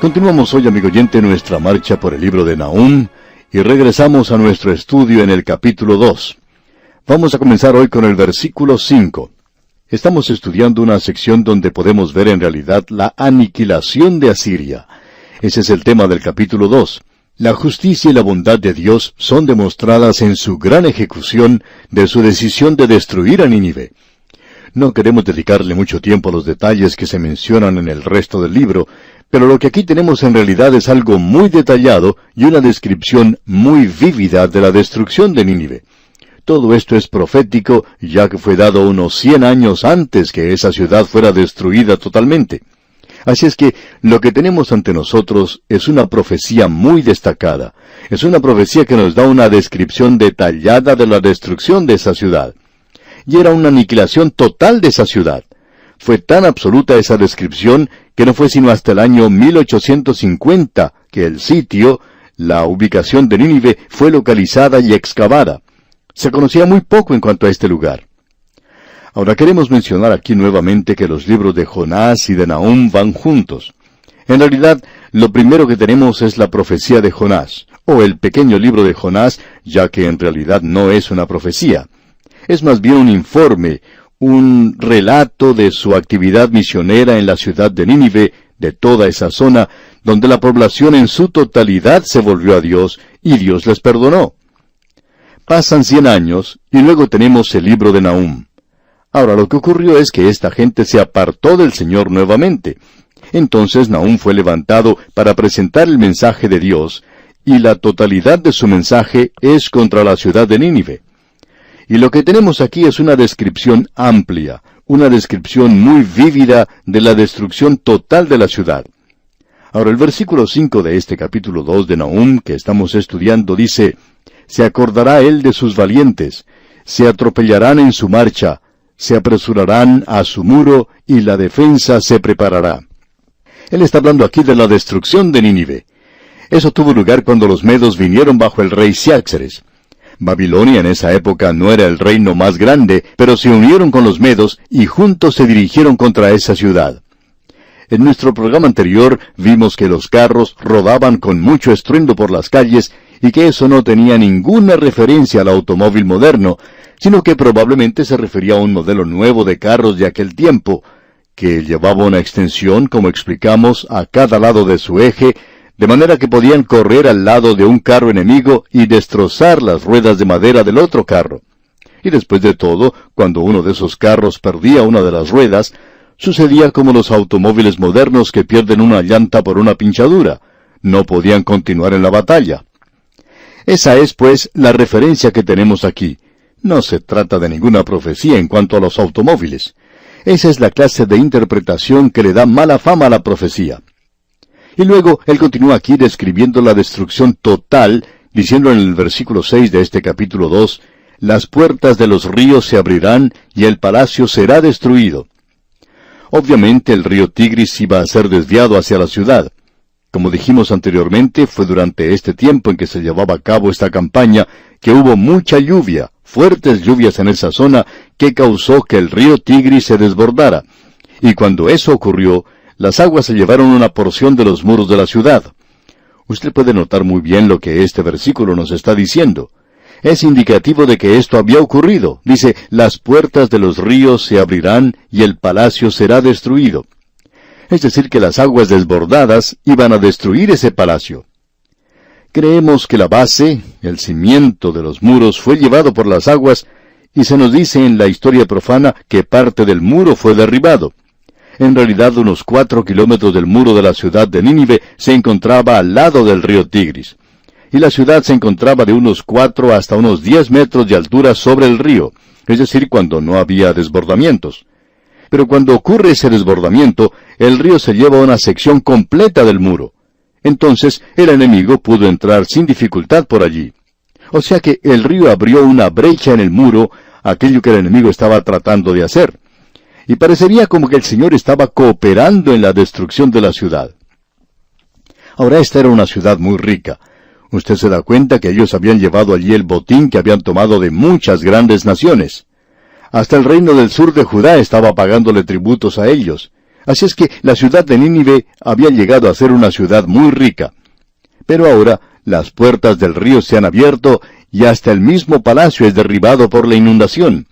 Continuamos hoy, amigo oyente, nuestra marcha por el libro de Nahum y regresamos a nuestro estudio en el capítulo 2. Vamos a comenzar hoy con el versículo 5. Estamos estudiando una sección donde podemos ver en realidad la aniquilación de Asiria. Ese es el tema del capítulo 2. La justicia y la bondad de Dios son demostradas en su gran ejecución de su decisión de destruir a Nínive. No queremos dedicarle mucho tiempo a los detalles que se mencionan en el resto del libro, pero lo que aquí tenemos en realidad es algo muy detallado y una descripción muy vívida de la destrucción de Nínive. Todo esto es profético, ya que fue dado unos 100 años antes que esa ciudad fuera destruida totalmente. Así es que lo que tenemos ante nosotros es una profecía muy destacada. Es una profecía que nos da una descripción detallada de la destrucción de esa ciudad. Y era una aniquilación total de esa ciudad. Fue tan absoluta esa descripción que no fue sino hasta el año 1850 que el sitio, la ubicación de Nínive, fue localizada y excavada. Se conocía muy poco en cuanto a este lugar. Ahora queremos mencionar aquí nuevamente que los libros de Jonás y de Nahum van juntos. En realidad, lo primero que tenemos es la profecía de Jonás, o el pequeño libro de Jonás, ya que en realidad no es una profecía. Es más bien un informe, un relato de su actividad misionera en la ciudad de Nínive, de toda esa zona, donde la población en su totalidad se volvió a Dios, y Dios les perdonó. Pasan 100 años, y luego tenemos el libro de Nahum. Ahora, lo que ocurrió es que esta gente se apartó del Señor nuevamente. Entonces Nahum fue levantado para presentar el mensaje de Dios, y la totalidad de su mensaje es contra la ciudad de Nínive. Y lo que tenemos aquí es una descripción amplia, una descripción muy vívida de la destrucción total de la ciudad. Ahora, el versículo 5 de este capítulo 2 de Nahum que estamos estudiando dice: «Se acordará él de sus valientes, se atropellarán en su marcha, se apresurarán a su muro, y la defensa se preparará». Él está hablando aquí de la destrucción de Nínive. Eso tuvo lugar cuando los medos vinieron bajo el rey Ciáxares. Babilonia en esa época no era el reino más grande, pero se unieron con los medos y juntos se dirigieron contra esa ciudad. En nuestro programa anterior vimos que los carros rodaban con mucho estruendo por las calles y que eso no tenía ninguna referencia al automóvil moderno, sino que probablemente se refería a un modelo nuevo de carros de aquel tiempo, que llevaba una extensión, como explicamos, a cada lado de su eje, de manera que podían correr al lado de un carro enemigo y destrozar las ruedas de madera del otro carro. Y después de todo, cuando uno de esos carros perdía una de las ruedas, sucedía como los automóviles modernos que pierden una llanta por una pinchadura. No podían continuar en la batalla. Esa es, pues, la referencia que tenemos aquí. No se trata de ninguna profecía en cuanto a los automóviles. Esa es la clase de interpretación que le da mala fama a la profecía. Y luego él continúa aquí describiendo la destrucción total, diciendo en el versículo 6 de este capítulo 2, «Las puertas de los ríos se abrirán, y el palacio será destruido». Obviamente el río Tigris iba a ser desviado hacia la ciudad. Como dijimos anteriormente, fue durante este tiempo en que se llevaba a cabo esta campaña que hubo mucha lluvia, fuertes lluvias en esa zona, que causó que el río Tigris se desbordara. Y cuando eso ocurrió, las aguas se llevaron una porción de los muros de la ciudad. Usted puede notar muy bien lo que este versículo nos está diciendo. Es indicativo de que esto había ocurrido. Dice, «Las puertas de los ríos se abrirán, y el palacio será destruido». Es decir, que las aguas desbordadas iban a destruir ese palacio. Creemos que la base, el cimiento de los muros, fue llevado por las aguas, y se nos dice en la historia profana que parte del muro fue derribado. En realidad, unos 4 kilómetros del muro de la ciudad de Nínive se encontraba al lado del río Tigris. Y la ciudad se encontraba de unos 4 hasta unos 10 metros de altura sobre el río, es decir, cuando no había desbordamientos. Pero cuando ocurre ese desbordamiento, el río se lleva una sección completa del muro. Entonces, el enemigo pudo entrar sin dificultad por allí. O sea que el río abrió una brecha en el muro, aquello que el enemigo estaba tratando de hacer. Y parecería como que el Señor estaba cooperando en la destrucción de la ciudad. Ahora, esta era una ciudad muy rica. Usted se da cuenta que ellos habían llevado allí el botín que habían tomado de muchas grandes naciones. Hasta el reino del sur de Judá estaba pagándole tributos a ellos. Así es que la ciudad de Nínive había llegado a ser una ciudad muy rica. Pero ahora las puertas del río se han abierto y hasta el mismo palacio es derribado por la inundación.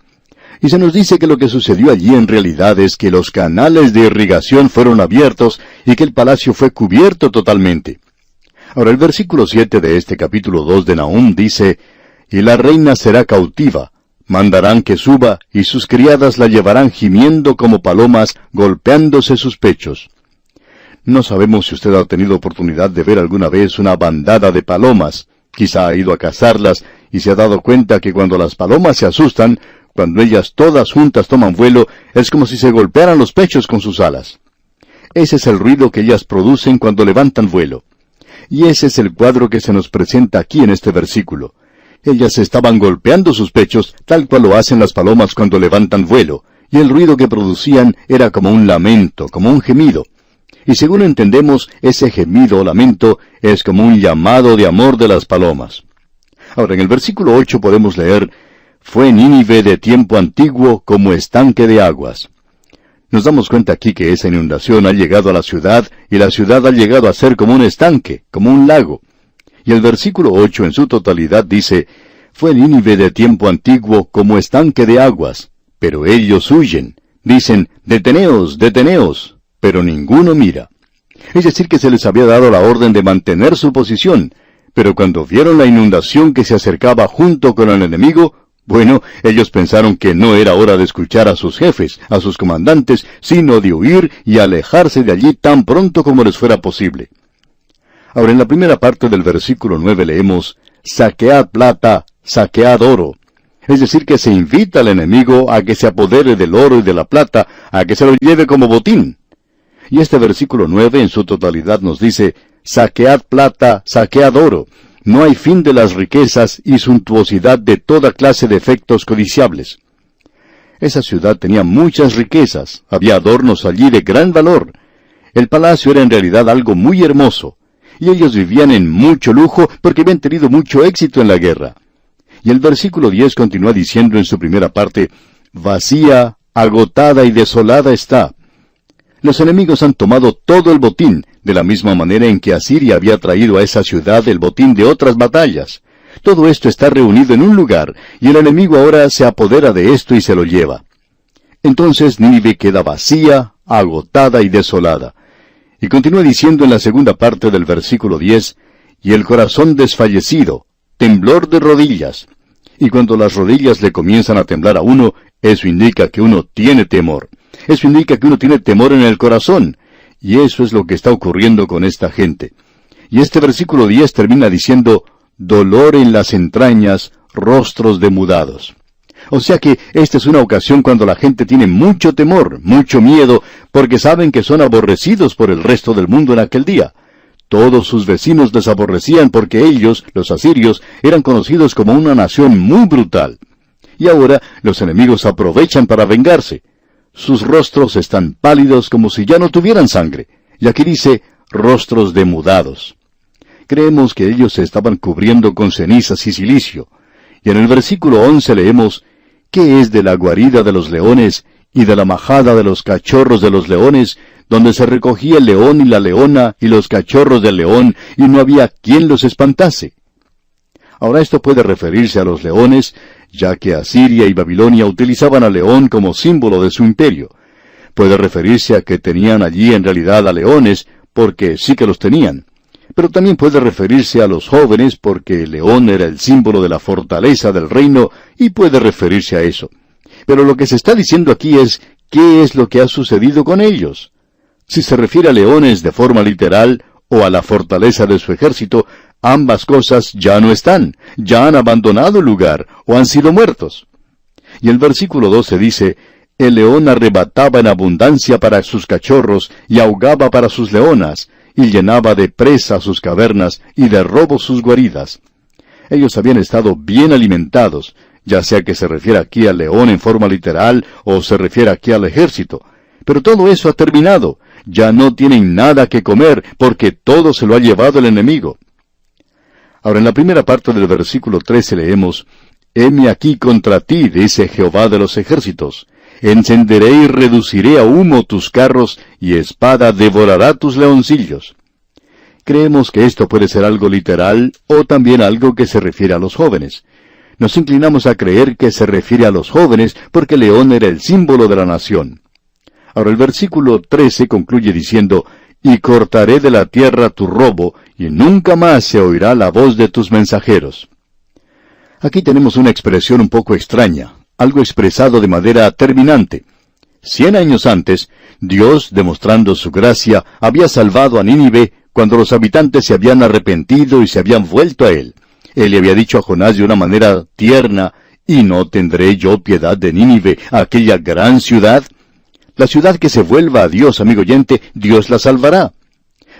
Y se nos dice que lo que sucedió allí en realidad es que los canales de irrigación fueron abiertos y que el palacio fue cubierto totalmente. Ahora el versículo 7 de este capítulo 2 de Nahum dice, «Y la reina será cautiva, mandarán que suba, y sus criadas la llevarán gimiendo como palomas, golpeándose sus pechos». No sabemos si usted ha tenido oportunidad de ver alguna vez una bandada de palomas. Quizá ha ido a cazarlas y se ha dado cuenta que cuando las palomas se asustan, cuando ellas todas juntas toman vuelo, es como si se golpearan los pechos con sus alas. Ese es el ruido que ellas producen cuando levantan vuelo. Y ese es el cuadro que se nos presenta aquí en este versículo. Ellas estaban golpeando sus pechos, tal cual lo hacen las palomas cuando levantan vuelo, y el ruido que producían era como un lamento, como un gemido. Y según entendemos, ese gemido o lamento es como un llamado de amor de las palomas. Ahora, en el versículo 8 podemos leer, «Fue Nínive de tiempo antiguo como estanque de aguas». Nos damos cuenta aquí que esa inundación ha llegado a la ciudad, y la ciudad ha llegado a ser como un estanque, como un lago. Y el versículo 8 en su totalidad dice, «Fue Nínive de tiempo antiguo como estanque de aguas, pero ellos huyen. Dicen, deteneos, deteneos, pero ninguno mira». Es decir, que se les había dado la orden de mantener su posición, pero cuando vieron la inundación que se acercaba junto con el enemigo, bueno, ellos pensaron que no era hora de escuchar a sus jefes, a sus comandantes, sino de huir y alejarse de allí tan pronto como les fuera posible. Ahora, en la primera parte del versículo 9 leemos, «Saquead plata, saquead oro». Es decir, que se invita al enemigo a que se apodere del oro y de la plata, a que se lo lleve como botín. Y este versículo 9 en su totalidad nos dice, «Saquead plata, saquead oro». No hay fin de las riquezas y suntuosidad de toda clase de efectos codiciables. Esa ciudad tenía muchas riquezas, había adornos allí de gran valor. El palacio era en realidad algo muy hermoso, y ellos vivían en mucho lujo porque habían tenido mucho éxito en la guerra. Y el versículo 10 continúa diciendo en su primera parte, «Vacía, agotada y desolada está». Los enemigos han tomado todo el botín, de la misma manera en que Asiria había traído a esa ciudad el botín de otras batallas. Todo esto está reunido en un lugar, y el enemigo ahora se apodera de esto y se lo lleva. Entonces Nínive queda vacía, agotada y desolada. Y continúa diciendo en la segunda parte del versículo 10, «Y el corazón desfallecido, temblor de rodillas». Y cuando las rodillas le comienzan a temblar a uno, eso indica que uno tiene temor. Eso indica que uno tiene temor en el corazón. Y eso es lo que está ocurriendo con esta gente. Y este versículo 10 termina diciendo, «Dolor en las entrañas, rostros demudados». O sea que esta es una ocasión cuando la gente tiene mucho temor, mucho miedo, porque saben que son aborrecidos por el resto del mundo en aquel día. Todos sus vecinos les aborrecían porque ellos, los asirios, eran conocidos como una nación muy brutal. Y ahora los enemigos aprovechan para vengarse. Sus rostros están pálidos como si ya no tuvieran sangre. Y aquí dice, rostros demudados. Creemos que ellos se estaban cubriendo con cenizas y cilicio. Y en el versículo 11 leemos, «¿Qué es de la guarida de los leones y de la majada de los cachorros de los leones, donde se recogía el león y la leona y los cachorros del león, y no había quien los espantase?» Ahora esto puede referirse a los leones, ya que Asiria y Babilonia utilizaban al león como símbolo de su imperio. Puede referirse a que tenían allí en realidad a leones, porque sí que los tenían. Pero también puede referirse a los jóvenes, porque el león era el símbolo de la fortaleza del reino, y puede referirse a eso. Pero lo que se está diciendo aquí es, ¿qué es lo que ha sucedido con ellos? Si se refiere a leones de forma literal, o a la fortaleza de su ejército, ambas cosas ya no están, ya han abandonado el lugar, o han sido muertos. Y el versículo 12 dice, «El león arrebataba en abundancia para sus cachorros, y ahogaba para sus leonas, y llenaba de presa sus cavernas, y de robo sus guaridas». Ellos habían estado bien alimentados, ya sea que se refiere aquí al león en forma literal, o se refiere aquí al ejército. Pero todo eso ha terminado. Ya no tienen nada que comer, porque todo se lo ha llevado el enemigo. Ahora, en la primera parte del versículo 13 leemos, «Heme aquí contra ti, dice Jehová de los ejércitos, Encenderé y reduciré a humo tus carros, y espada devorará tus leoncillos. Creemos que esto puede ser algo literal, o también algo que se refiere a los jóvenes. Nos inclinamos a creer que se refiere a los jóvenes, porque León era el símbolo de la nación. Ahora el versículo 13 concluye diciendo, y cortaré de la tierra tu robo, y nunca más se oirá la voz de tus mensajeros. Aquí tenemos una expresión un poco extraña, algo expresado de manera terminante. 100 años antes, Dios, demostrando su gracia, había salvado a Nínive cuando los habitantes se habían arrepentido y se habían vuelto a Él. Él le había dicho a Jonás de una manera tierna, ¿y no tendré yo piedad de Nínive, aquella gran ciudad? La ciudad que se vuelva a Dios, amigo oyente, Dios la salvará.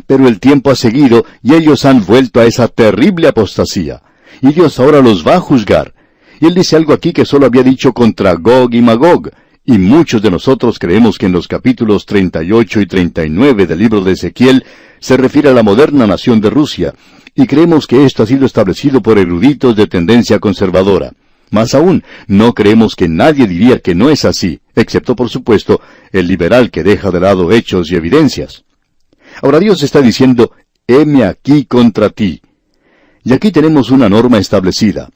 Pero el tiempo ha seguido y ellos han vuelto a esa terrible apostasía. Y Dios ahora los va a juzgar. Y Él dice algo aquí que solo había dicho contra Gog y Magog. Y muchos de nosotros creemos que en los capítulos 38 y 39 del libro de Ezequiel se refiere a la moderna nación de Rusia. Y creemos que esto ha sido establecido por eruditos de tendencia conservadora. Más aún, no creemos que nadie diría que no es así, excepto por supuesto el liberal que deja de lado hechos y evidencias. Ahora Dios está diciendo, heme aquí contra ti. Y aquí tenemos una norma establecida.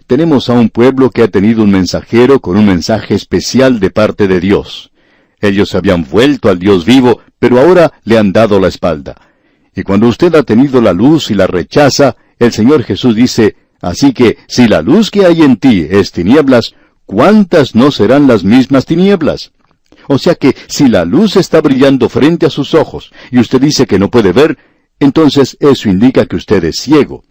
Tenemos a un pueblo que ha tenido un mensajero con un mensaje especial de parte de Dios. Ellos se habían vuelto al Dios vivo, pero ahora le han dado la espalda. Y cuando usted ha tenido la luz y la rechaza, el Señor Jesús dice, así que, si la luz que hay en ti es tinieblas, ¿cuántas no serán las mismas tinieblas? O sea que, si la luz está brillando frente a sus ojos, y usted dice que no puede ver, entonces eso indica que usted es ciego.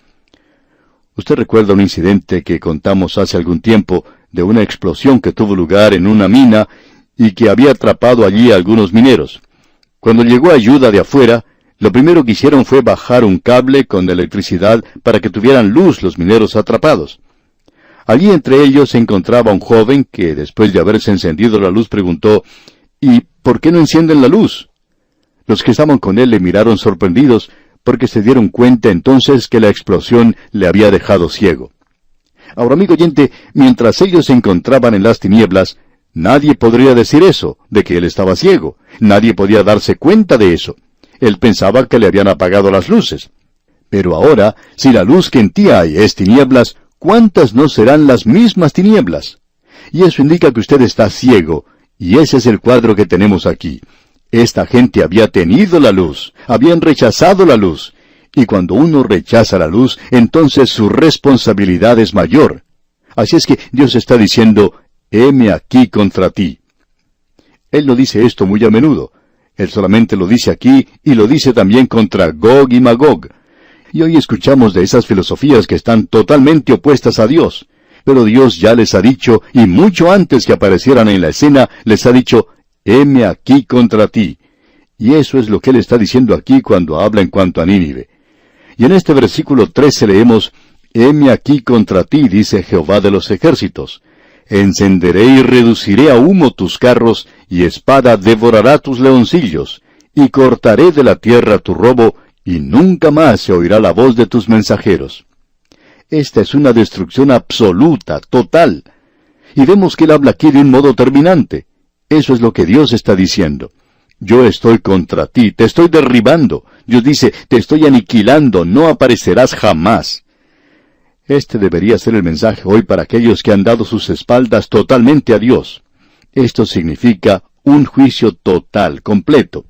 Usted recuerda un incidente que contamos hace algún tiempo, de una explosión que tuvo lugar en una mina, y que había atrapado allí a algunos mineros. Cuando llegó ayuda de afuera, lo primero que hicieron fue bajar un cable con electricidad para que tuvieran luz los mineros atrapados. Allí entre ellos se encontraba un joven que, después de haberse encendido la luz, preguntó, ¿y por qué no encienden la luz? Los que estaban con él le miraron sorprendidos, porque se dieron cuenta entonces que la explosión le había dejado ciego. Ahora, amigo oyente, mientras ellos se encontraban en las tinieblas, nadie podría decir eso, de que él estaba ciego. Nadie podía darse cuenta de eso. Él pensaba que le habían apagado las luces. Pero ahora, si la luz que en ti hay es tinieblas, ¿cuántas no serán las mismas tinieblas? Y eso indica que usted está ciego, y ese es el cuadro que tenemos aquí. Esta gente había tenido la luz, habían rechazado la luz, y cuando uno rechaza la luz, entonces su responsabilidad es mayor. Así es que Dios está diciendo, heme aquí contra ti. Él no dice esto muy a menudo. Él solamente lo dice aquí, y lo dice también contra Gog y Magog. Y hoy escuchamos de esas filosofías que están totalmente opuestas a Dios. Pero Dios ya les ha dicho, y mucho antes que aparecieran en la escena, les ha dicho, heme aquí contra ti. Y eso es lo que Él está diciendo aquí cuando habla en cuanto a Nínive. Y en este versículo 13 leemos, heme aquí contra ti, dice Jehová de los ejércitos. Encenderé y reduciré a humo tus carros, y espada devorará tus leoncillos, y cortaré de la tierra tu robo, y nunca más se oirá la voz de tus mensajeros. Esta es una destrucción absoluta, total. Y vemos que Él habla aquí de un modo terminante. Eso es lo que Dios está diciendo. Yo estoy contra ti, te estoy derribando. Dios dice, te estoy aniquilando, no aparecerás jamás. Este debería ser el mensaje hoy para aquellos que han dado sus espaldas totalmente a Dios. Esto significa un juicio total, completo.